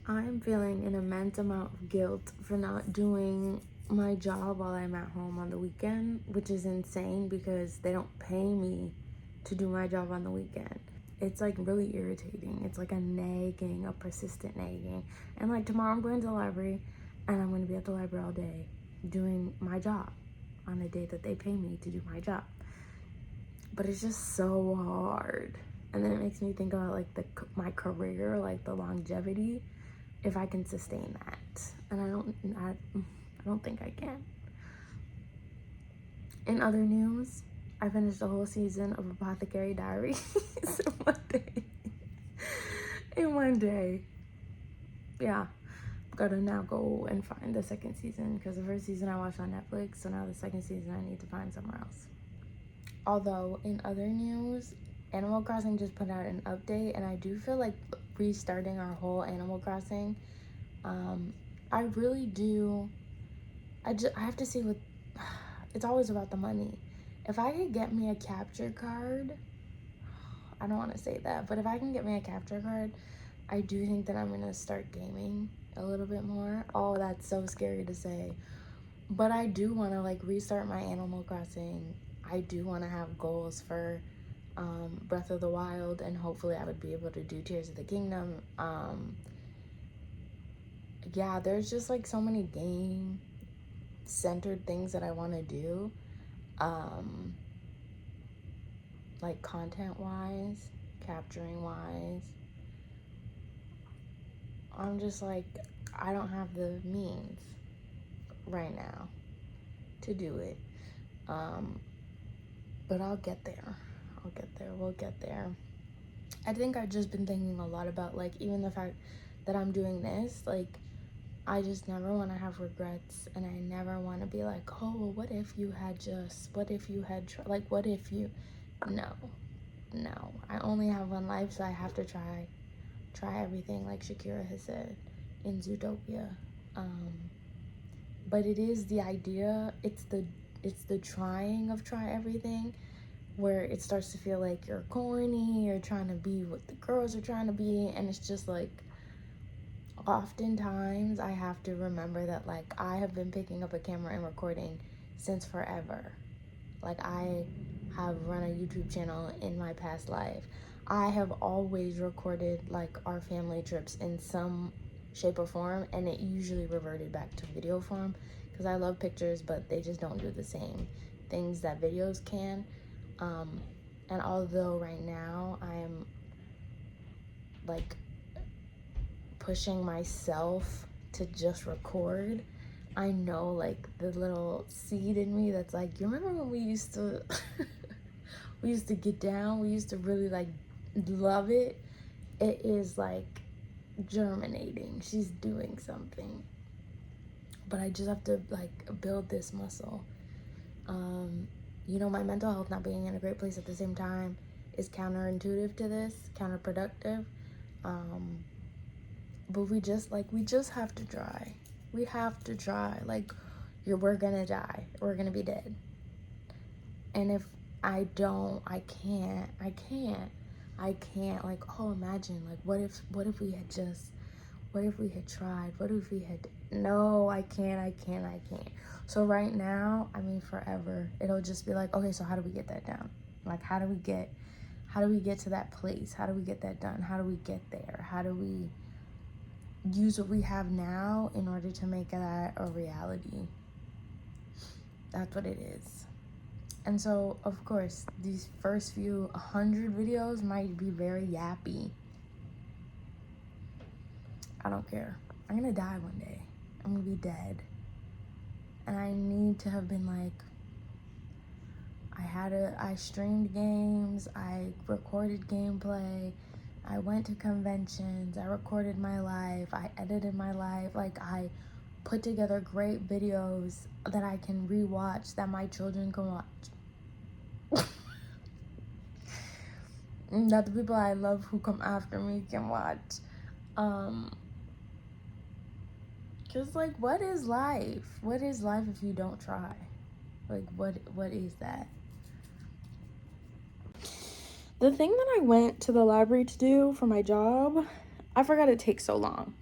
I'm feeling an immense amount of guilt for not doing my job while I'm at home on the weekend, which is insane because they don't pay me to do my job on the weekend. It's like really irritating. It's like a persistent nagging. And like tomorrow I'm going to the library and I'm going to be at the library all day doing my job on the day that they pay me to do my job. But it's just so hard. And then it makes me think about like my career, like the longevity, if I can sustain that. And I don't think I can. In other news, I finished the whole season of Apothecary Diaries in one day. In one day. Yeah. Gotta now go and find the second season because the first season I watched on Netflix, so now the second season I need to find somewhere else. Although, in other news, Animal Crossing just put out an update, and I do feel like restarting our whole Animal Crossing. I really do. I have to see what. It's always about the money. If I could get me a capture card, I don't want to say that, but if I can get me a capture card, I do think that I'm gonna start gaming a little bit more. Oh, that's so scary to say, but I do want to like restart my Animal Crossing. I do want to have goals for Breath of the Wild, and hopefully I would be able to do Tears of the Kingdom. Yeah, there's just like so many game centered things that I want to do, like content wise, capturing wise. I'm just like, I don't have the means right now to do it, but I'll get there. We'll get there. I think I've just been thinking a lot about like even the fact that I'm doing this, like I just never want to have regrets, and I never want to be like, oh, well, what if you had no, I only have one life, so I have to try everything, like Shakira has said in Zootopia. But it is the idea, it's the trying of try everything, where it starts to feel like you're corny, you're trying to be what the girls are trying to be, and it's just like, oftentimes I have to remember that like I have been picking up a camera and recording since forever. Like I have run a YouTube channel in my past life. I have always recorded like our family trips in some shape or form, and it usually reverted back to video form because I love pictures, but they just don't do the same things that videos can. And although right now I'm like pushing myself to just record, I know like the little seed in me that's like, you remember when we used to get down, we used to really like love it. It is like germinating. She's doing something, but I just have to like build this muscle. My mental health not being in a great place at the same time is counterintuitive to this, counterproductive. But we just have to try. We have to try. Like, we're gonna die. We're gonna be dead. And if I don't, I can't. Like, oh, imagine, like, what if we had tried? What if we had, no, I can't. So right now, I mean, forever, it'll just be like, okay, so how do we get that down? Like, how do we get to that place? How do we get that done? How do we get there? How do we use what we have now in order to make that a reality? That's what it is. And so, of course, these first few 100 videos might be very yappy. I don't care. I'm gonna die one day. I'm gonna be dead. And I need to have been like, I streamed games, I recorded gameplay, I went to conventions, I recorded my life, I edited my life, like I put together great videos that I can rewatch, that my children can watch. That the people I love who come after me can watch. Cause like, what is life? What is life if you don't try? Like, what is that? The thing that I went to the library to do for my job, I forgot it takes so long.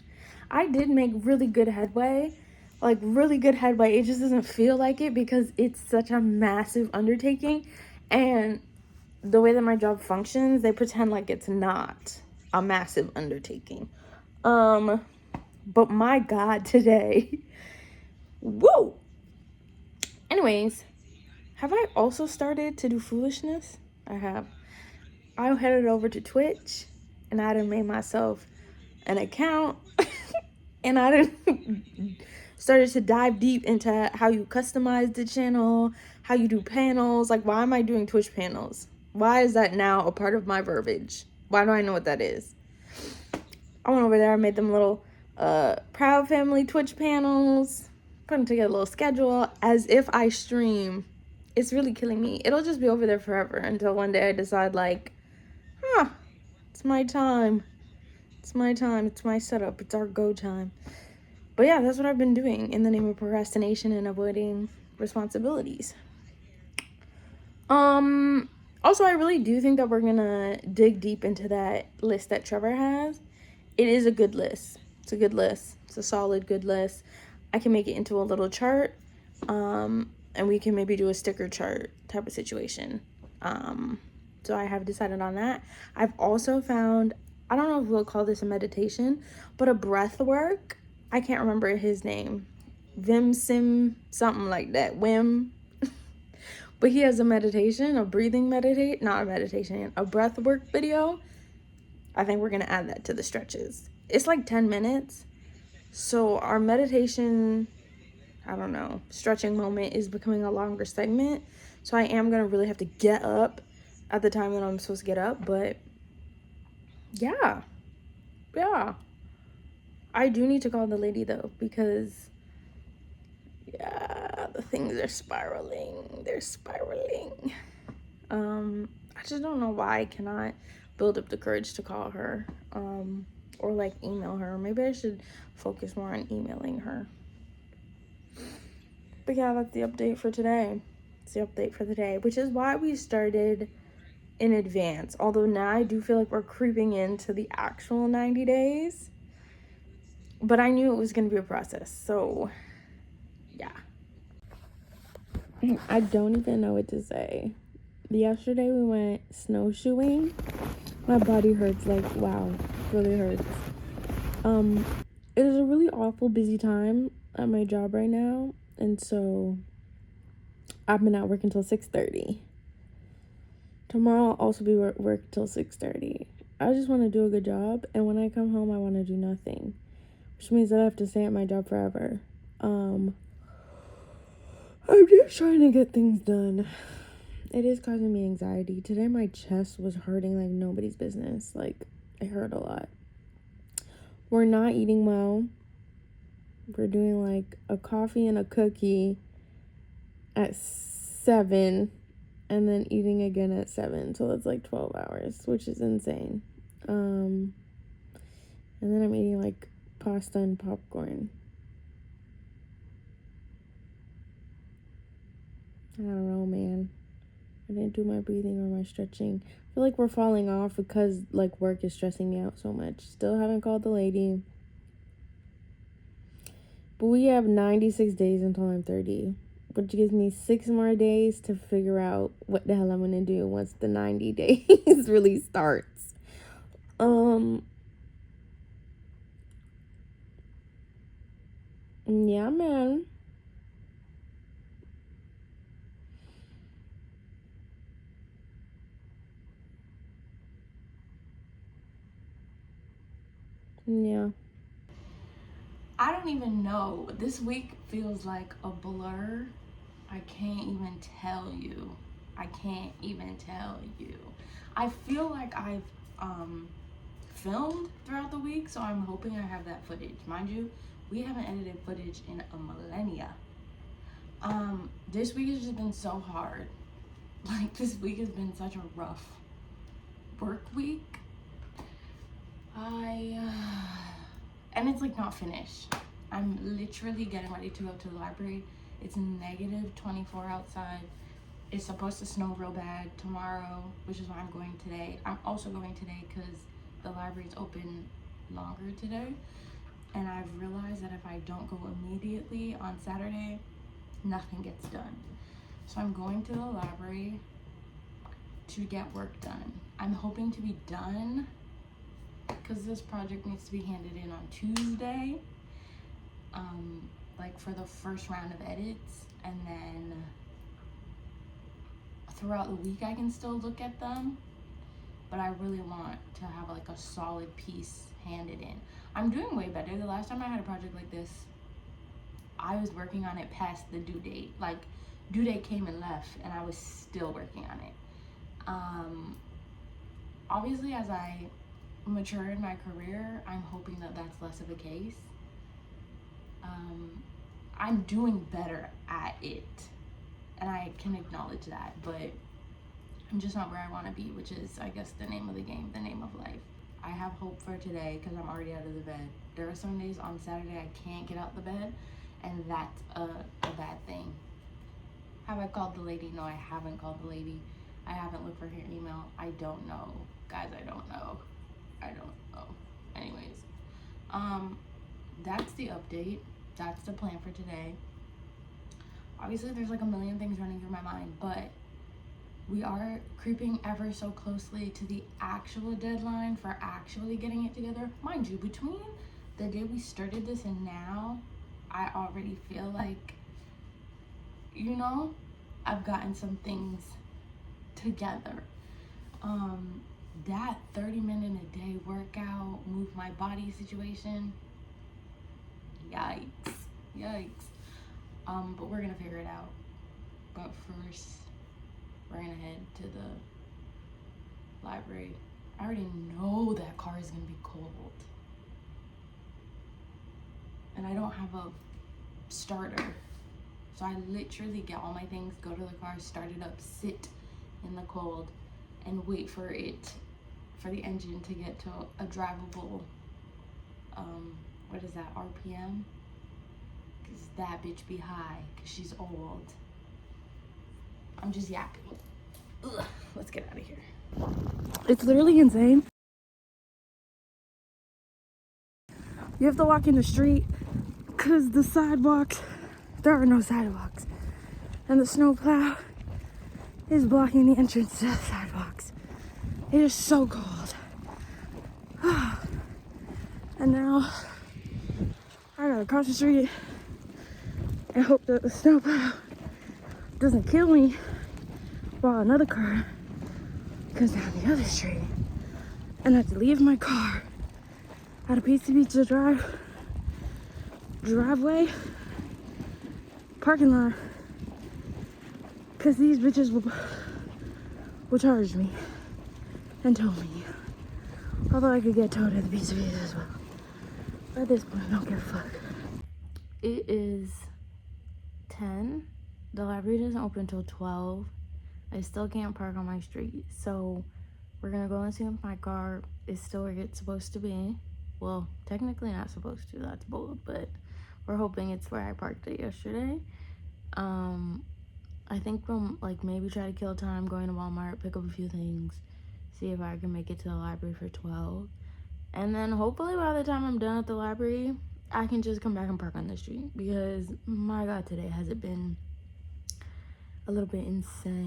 I did make really good headway. Like, really good headway. It just doesn't feel like it because it's such a massive undertaking. And the way that my job functions, they pretend like it's not a massive undertaking. But my God, today. Whoa! Anyways, have I also started to do foolishness? I have. I headed over to Twitch and I done made myself an account and I done started to dive deep into how you customize the channel, how you do panels. Like, why am I doing Twitch panels? Why is that now a part of my verbiage? Why do I know what that is? I went over there, I made them little Proud Family Twitch panels, put them together a little schedule as if I stream. It's really killing me. It'll just be over there forever until one day I decide, like, it's my time. It's my time. It's my setup. It's our go time. But yeah, that's what I've been doing in the name of procrastination and avoiding responsibilities. Also, I really do think that we're gonna dig deep into that list that Trevor has. It is a good list. It's a good list. It's a solid good list. I can make it into a little chart, and we can maybe do a sticker chart type of situation. So I have decided on that. I've also found, I don't know if we'll call this a meditation, but a breath work. I can't remember his name. Vim Sim, something like that. Wim. But he has a meditation, a breathing not a meditation, a breath work video. I think we're going to add that to the stretches. It's like 10 minutes. So our meditation, I don't know, stretching moment is becoming a longer segment. So I am going to really have to get up at the time that I'm supposed to get up. But yeah. I do need to call the lady though, because yeah, the things are spiraling. They're spiraling. I just don't know why I cannot build up the courage to call her, or like email her. Maybe I should focus more on emailing her. But yeah, that's the update for today. It's the update for the day, which is why we started in advance. Although now I do feel like we're creeping into the actual 90 days. But I knew it was going to be a process, so yeah. I don't even know what to say. Yesterday we went snowshoeing. My body hurts, like, wow, really hurts. It is a really awful busy time at my job right now, and so I've been at work until 6:30. Tomorrow I'll also be work till 6:30. I just want to do a good job, and when I come home I want to do nothing, which means that I have to stay at my job forever. I'm just trying to get things done. It is causing me anxiety. Today my chest was hurting like nobody's business. Like, it hurt a lot. We're not eating well. We're doing like a coffee and a cookie at 7 and then eating again at 7. So that's like 12 hours, which is insane. And then I'm eating like pasta and popcorn. I don't know, man. I didn't do my breathing or my stretching. I feel like we're falling off because like work is stressing me out so much. Still haven't called the lady. But we have 96 days until I'm 30, which gives me 6 more days to figure out what the hell I'm gonna do once the 90 days really starts. Yeah, man. Yeah. I don't even know. This week feels like a blur. I can't even tell you. I feel like I've filmed throughout the week, so I'm hoping I have that footage. Mind you, we haven't edited footage in a millennia. This week has just been so hard. Like, this week has been such a rough work week. And it's like not finished. I'm literally getting ready to go to the library. It's -24 outside. It's supposed to snow real bad tomorrow, which is why I'm going today. I'm also going today because the library's open longer today. And I've realized that if I don't go immediately on Saturday, nothing gets done. So I'm going to the library to get work done. I'm hoping to be done because this project needs to be handed in on Tuesday, like for the first round of edits, and then throughout the week I can still look at them, but I really want to have like a solid piece handed in. I'm doing way better. The last time I had a project like this, I was working on it past the due date. Like, due date came and left and I was still working on it. Obviously, as I mature in my career, I'm hoping that that's less of a case. I'm doing better at it, and I can acknowledge that, but I'm just not where I want to be, which is, I guess, the name of the game, the name of life. I have hope for today because I'm already out of the bed. There are some days on Saturday I can't get out the bed, and that's a bad thing. Have I called the lady? No, I haven't called the lady. I haven't looked for her email. I don't know. Guys, I don't know. Anyways, that's the update. That's the plan for today. Obviously, there's like a million things running through my mind, but we are creeping ever so closely to the actual deadline for actually getting it together. Mind you, between the day we started this and now, I already feel like, you know, I've gotten some things together. That 30-minute a day workout, move my body situation, yikes. But we're gonna figure it out. But first, we're gonna head to the library. I already know that car is gonna be cold. And I don't have a starter. So I literally get all my things, go to the car, start it up, sit in the cold, and wait for the engine to get to a drivable, what is that, RPM? Because that bitch be high, because she's old. I'm just yapping. Ugh, let's get out of here. It's literally insane. You have to walk in the street because the sidewalks, there are no sidewalks. And the snowplow is blocking the entrance to the sidewalks. It is so cold. And now I gotta cross the street and hope that the snowplow doesn't kill me while another car comes down the other street. And I have to leave my car at a Pizza Pizza driveway parking lot because these bitches will charge me and tow me. Although I could get towed at the Pizza Pizza as well. But at this point, I don't give a fuck. It is 10. The library doesn't open until 12. I still can't park on my street. So we're gonna go and see if my car is still where it's supposed to be. Well, technically not supposed to, that's bold, but we're hoping it's where I parked it yesterday. I think we'll like maybe try to kill time going to Walmart, pick up a few things, see if I can make it to the library for 12. And then hopefully by the time I'm done at the library, I can just come back and park on the street because my God, today has it been a little bit insane.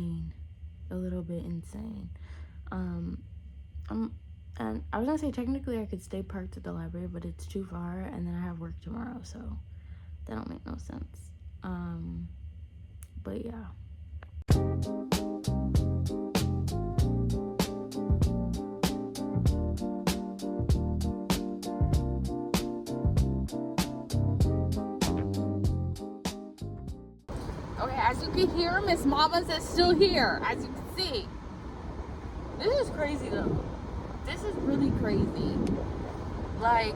And I was gonna say technically I could stay parked at the library, but it's too far and then I have work tomorrow, so that don't make no sense. But yeah. Okay, as you can hear, Miss Mama's is still here, as you can see. This is crazy though. This is really crazy. Like,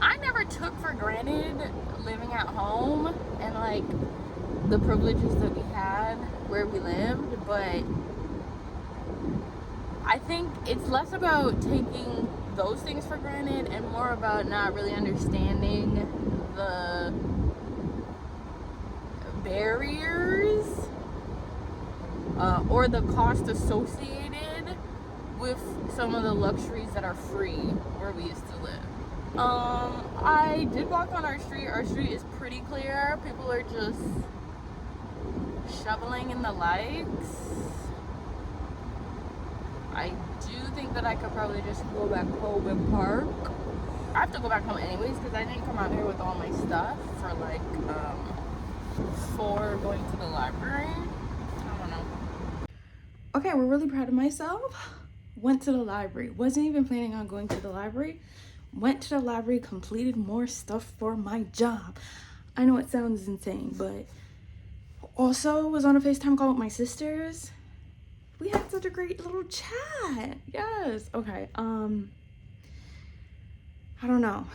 I never took for granted living at home and like the privileges that we had where we lived, but I think it's less about taking those things for granted and more about not really understanding the barriers or the cost associated with some of the luxuries that are free where we used to live. I did walk on our street. Our street is pretty clear. People are just shoveling in the likes. I do think that I could probably just go back home and park. I have to go back home anyways because I didn't come out here with all my stuff for like for going to the library. I don't know. Okay, we're really proud of myself. Went to the library. Wasn't even planning on going to the library. Went to the library, completed more stuff for my job. I know it sounds insane, but also was on a FaceTime call with my sisters. We had such a great little chat. Yes. Okay. I don't know.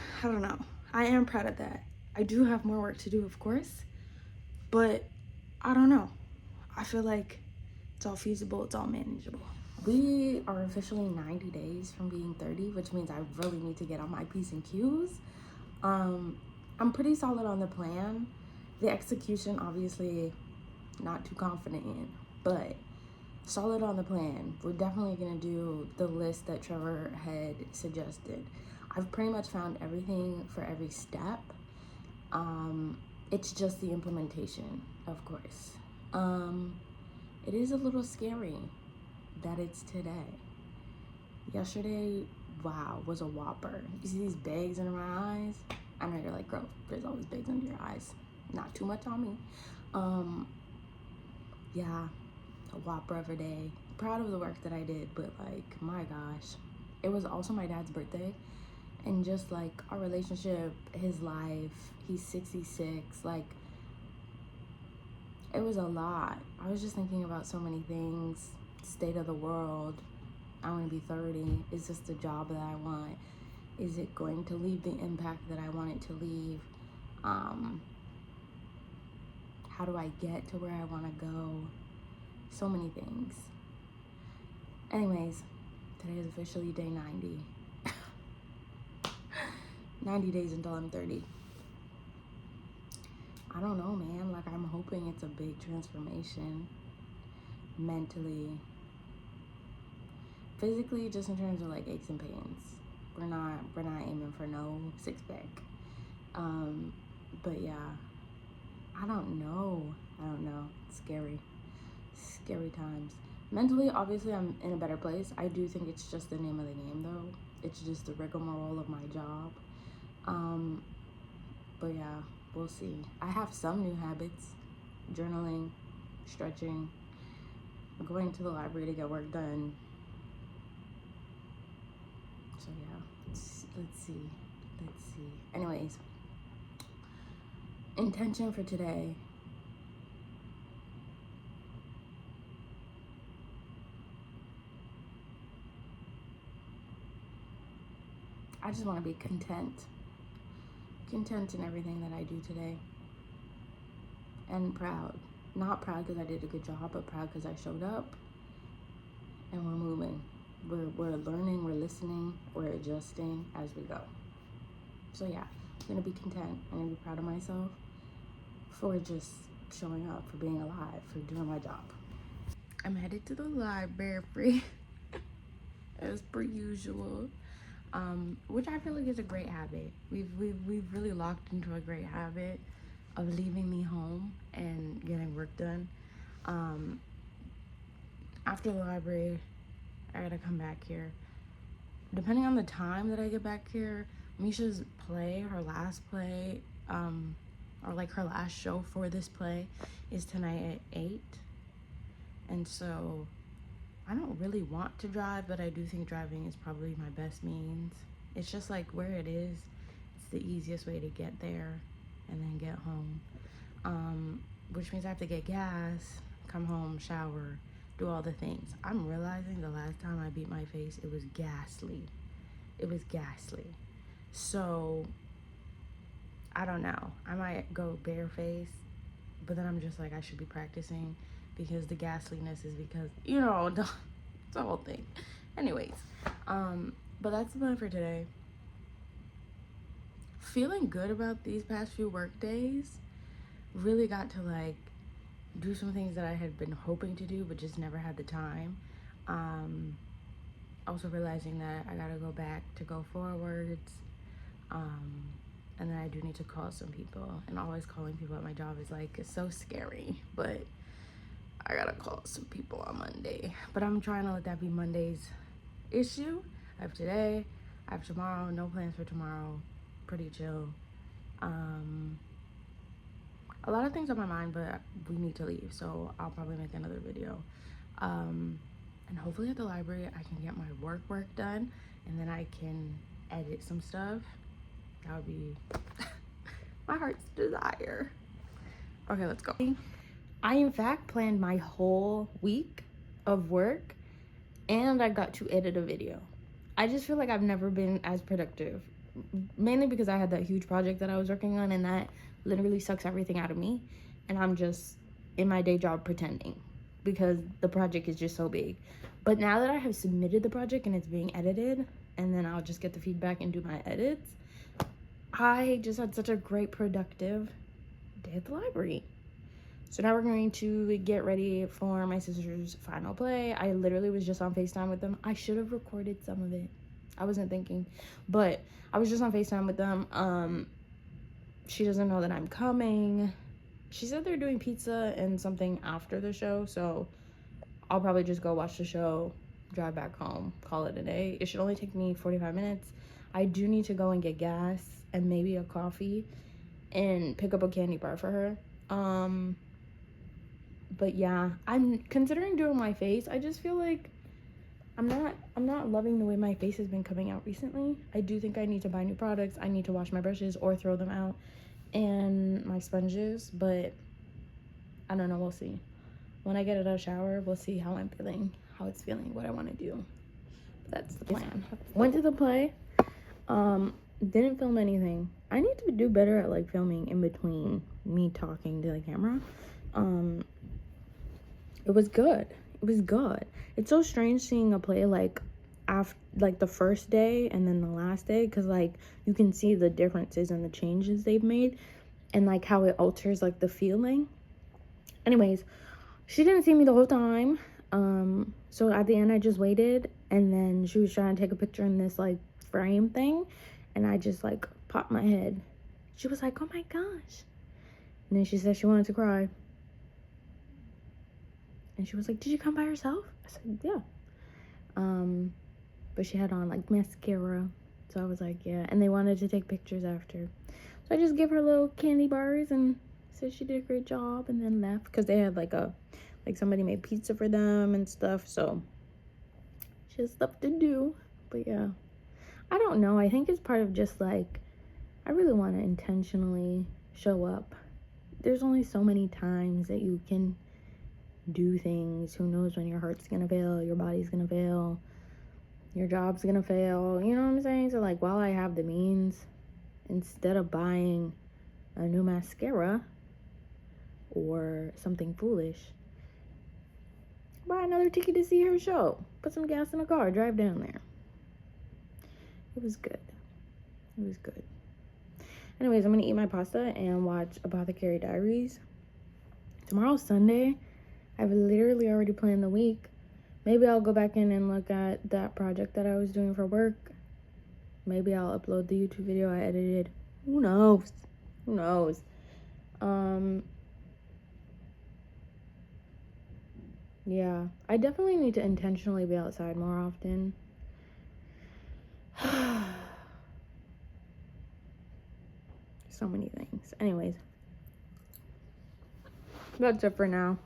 I am proud of that. I do have more work to do, of course, but I don't know. I feel like it's all feasible. It's all manageable. We are officially 90 days from being 30, which means I really need to get on my P's and Q's. I'm pretty solid on the plan. The execution, obviously, not too confident in, but solid on the plan. We're definitely gonna do the list that Trevor had suggested. I've pretty much found everything for every step. It's just the implementation, of course. It is a little scary that it's today. Yesterday, wow, was a whopper. You see these bags under my eyes? I know you're like, girl, there's always bags under your eyes. Not too much on me. Yeah, a whopper of a day. Proud of the work that I did, but like, my gosh. It was also my dad's birthday. And just like our relationship, his life, he's 66, like, it was a lot. I was just thinking about so many things. State of the world. I want to be 30. Is this the job that I want? Is it going to leave the impact that I want it to leave? How do I get to where I want to go? So many things. Anyways, today is officially day 90. 90 days until I'm 30. I don't know, man. Like, I'm hoping it's a big transformation. Mentally. Physically, just in terms of like aches and pains. We're not aiming for no six-pack. But yeah. I don't know. It's scary times. Mentally, obviously, I'm in a better place. I do think it's just the name of the game, though. It's just the rigmarole of my job. But yeah, we'll see. I have some new habits: journaling, stretching, going to the library to get work done. So yeah, let's see. Anyways, intention for today. I just want to be content in everything that I do today, and proud. Not proud because I did a good job, but proud because I showed up and we're moving. We're learning, we're listening, we're adjusting as we go. So yeah, I'm gonna be content. I'm gonna be proud of myself for just showing up, for being alive, for doing my job. I'm headed to the library as per usual. Which I feel like is a great habit. We've really locked into a great habit of leaving me home and getting work done. After the library, I gotta come back here. Depending on the time that I get back here, Misha's play, her last play, or like her last show for this play is tonight at 8. And so I don't really want to drive, but I do think driving is probably my best means. It's just like where it is, it's the easiest way to get there and then get home. Which means I have to get gas, come home, shower, do all the things. I'm realizing the last time I beat my face, it was ghastly. So, I don't know. I might go barefaced, but then I'm just like, I should be practicing because the ghastliness is because, you know, it's a whole thing. Anyways, but that's the plan for today. Feeling good about these past few work days. Really got to like do some things that I had been hoping to do but just never had the time. Also realizing that I gotta go back to go forwards, And then I do need to call some people, and always calling people at my job is like, it's so scary, but I gotta call some people on Monday. But I'm trying to let that be Monday's issue. I have today, I have tomorrow, no plans for tomorrow, pretty chill. A lot of things on my mind, but we need to leave, so I'll probably make another video. And hopefully at the library I can get my work done, and then I can edit some stuff. That would be my heart's desire. Okay, let's go. I in fact planned my whole week of work, and I got to edit a video. I just feel like I've never been as productive, mainly because I had that huge project that I was working on, and that literally sucks everything out of me, and I'm just in my day job pretending because the project is just so big. But now that I have submitted the project and it's being edited, and then I'll just get the feedback and do my edits, I just had such a great productive day at the library. So now we're going to get ready for my sister's final play. I literally was just on FaceTime with them. I should have recorded some of it. I wasn't thinking, but I was just on FaceTime with them. She doesn't know that I'm coming. She said they're doing pizza and something after the show, so I'll probably just go watch the show, drive back home, call it a day. It should only take me 45 minutes. I do need to go and get gas and maybe a coffee and pick up a candy bar for her. But yeah, I'm considering doing my face. I just feel like I'm not loving the way my face has been coming out recently. I do think I need to buy new products. I need to wash my brushes or throw them out, and my sponges, but I don't know, we'll see. When I get out of the shower, we'll see how I'm feeling, how it's feeling, what I want to do. That's the plan. Went to the play. Didn't film anything. I need to do better at like filming in between me talking to the camera. It was good. It was good. It's so strange seeing a play like after like the first day and then the last day, because like you can see the differences and the changes they've made and like how it alters like the feeling. Anyways, she didn't see me the whole time. So at the end I just waited, and then she was trying to take a picture in this like frame thing, and I just like popped my head. She was like, oh my gosh. And then she said she wanted to cry. And she was like, did you come by yourself? I said, yeah. But she had on like mascara. So I was like, yeah. And they wanted to take pictures after. So I just gave her little candy bars and said she did a great job, and then left. Because they had like somebody made pizza for them and stuff. So she has stuff to do. But yeah. I don't know. I think it's part of just like, I really want to intentionally show up. There's only so many times that you can do things. Who knows when your heart's gonna fail, your body's gonna fail, your job's gonna fail, you know what I'm saying? So like, while I have the means, instead of buying a new mascara or something foolish, buy another ticket to see her show, put some gas in a car, drive down there. It was good. It was good. Anyways, I'm gonna eat my pasta and watch Apothecary Diaries. Tomorrow's Sunday. I've literally already planned the week. Maybe I'll go back in and look at that project that I was doing for work. Maybe I'll upload the YouTube video I edited. Who knows? Who knows? Yeah, I definitely need to intentionally be outside more often. So many things. Anyways, that's it for now.